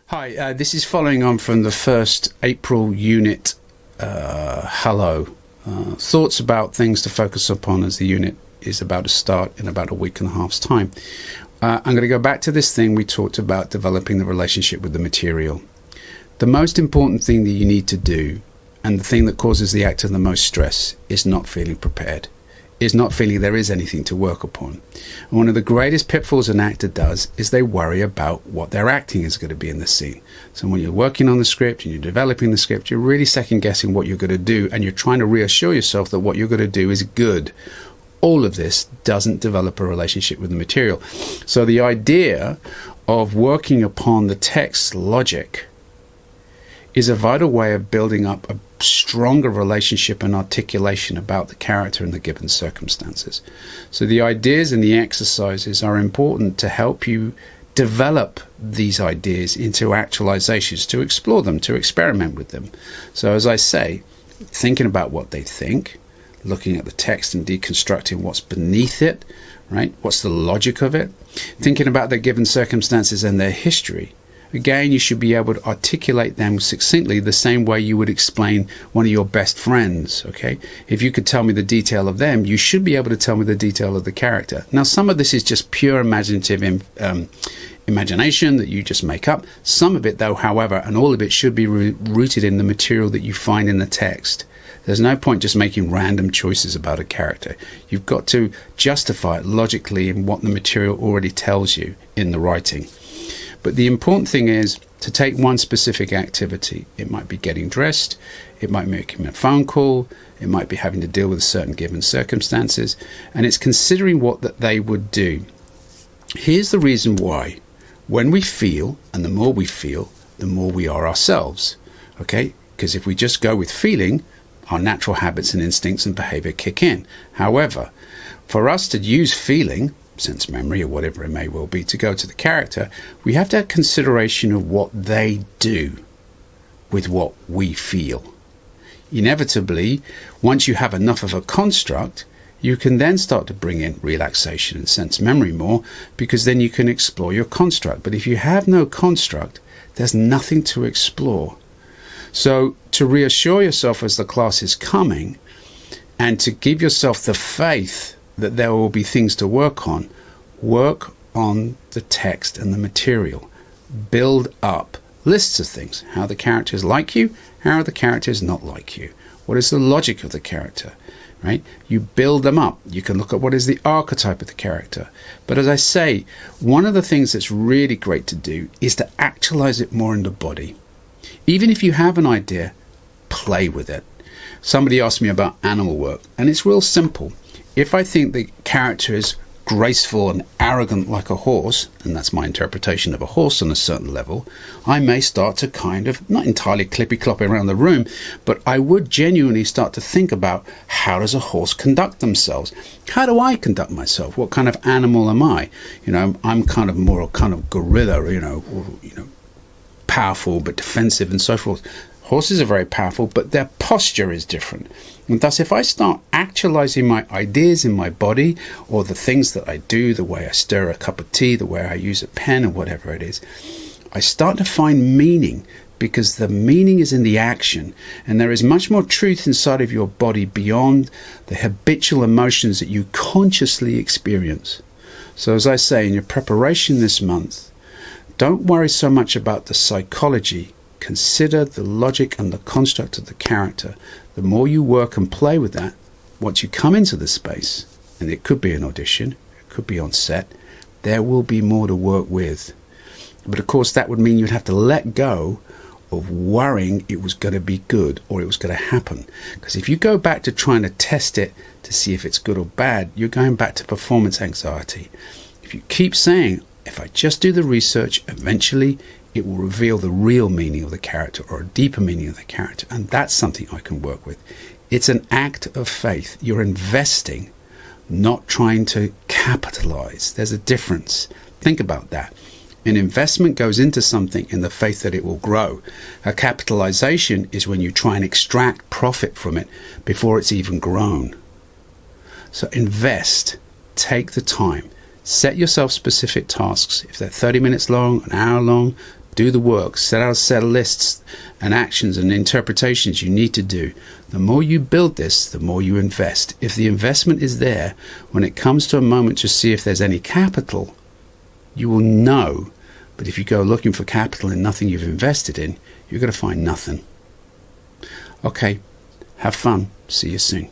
Hi, this is following on from the first April unit. Hello. Thoughts about things to focus upon as the unit is about to start in about a week and a half's time. I'm going to go back to this thing we talked about, developing the relationship with the material. The most important thing that you need to do, and the thing that causes the actor the most stress, is not feeling prepared. Is not feeling there is anything to work upon. And one of the greatest pitfalls an actor does is they worry about what their acting is going to be in the scene. So when you're working on the script and you're developing the script, you're really second guessing what you're going to do, and you're trying to reassure yourself that what you're going to do is good. All of this doesn't develop a relationship with the material. So the idea of working upon the text logic is a vital way of building up a stronger relationship and articulation about the character in the given circumstances. So the ideas and the exercises are important to help you develop these ideas into actualizations, to explore them, to experiment with them. So as I say, thinking about what they think, looking at the text and deconstructing what's beneath it, right? What's the logic of it? Thinking about their given circumstances and their history. Again, you should be able to articulate them succinctly the same way you would explain one of your best friends, okay? If you could tell me the detail of them, you should be able to tell me the detail of the character. Now, some of this is just pure imaginative imagination that you just make up. Some of it, though, however, and all of it should be rooted in the material that you find in the text. There's no point just making random choices about a character. You've got to justify it logically in what the material already tells you in the writing. But the important thing is to take one specific activity. It might be getting dressed, it might be making a phone call, it might be having to deal with certain given circumstances, and it's considering what that they would do. Here's the reason why. When we feel, and the more we feel, the more we are ourselves. Okay? Because if we just go with feeling, our natural habits and instincts and behavior kick in. However, for us to use feeling, sense memory or whatever it may well be, to go to the character, we have to have consideration of what they do with what we feel. Inevitably, once you have enough of a construct, you can then start to bring in relaxation and sense memory more, because then you can explore your construct. But if you have no construct, there's nothing to explore. So to reassure yourself as the class is coming, and to give yourself the faith that there will be things to work on the text and the material. Build up lists of things. How the characters like you, how are the characters not like you? What is the logic of the character, right? You build them up. You can look at what is the archetype of the character. But as I say, one of the things that's really great to do is to actualize it more in the body. Even if you have an idea, play with it. Somebody asked me about animal work, and it's real simple. If I think the character is graceful and arrogant like a horse, and that's my interpretation of a horse on a certain level, I may start to kind of, not entirely clippy-cloppy around the room, but I would genuinely start to think about, how does a horse conduct themselves? How do I conduct myself? What kind of animal am I? You know, I'm kind of more a kind of gorilla, powerful but defensive and so forth. Horses are very powerful, but their posture is different. And thus, if I start actualizing my ideas in my body, or the things that I do, the way I stir a cup of tea, the way I use a pen, or whatever it is, I start to find meaning, because the meaning is in the action. And there is much more truth inside of your body beyond the habitual emotions that you consciously experience. So as I say, in your preparation this month, don't worry so much about the psychology. Consider the logic and the construct of the character. The more you work and play with that, once you come into the space, and it could be an audition, it could be on set, there will be more to work with. But of course, that would mean you'd have to let go of worrying it was going to be good or it was going to happen. Because if you go back to trying to test it to see if it's good or bad, you're going back to performance anxiety. If you keep saying, if I just do the research, eventually it will reveal the real meaning of the character, or a deeper meaning of the character, and that's something I can work with. It's an act of faith. You're investing, not trying to capitalize. There's a difference. Think about that. An investment goes into something in the faith that it will grow. A capitalization is when you try and extract profit from it before it's even grown. So invest. Take the time. Set yourself specific tasks. If they're 30 minutes long, an hour long, Do the work. Set out a set of lists and actions and interpretations you need to do. The more you build this, the more you invest. If the investment is there, when it comes to a moment to see if there's any capital, you will know. But if you go looking for capital in nothing you've invested in, you're going to find nothing. Okay, have fun. See you soon.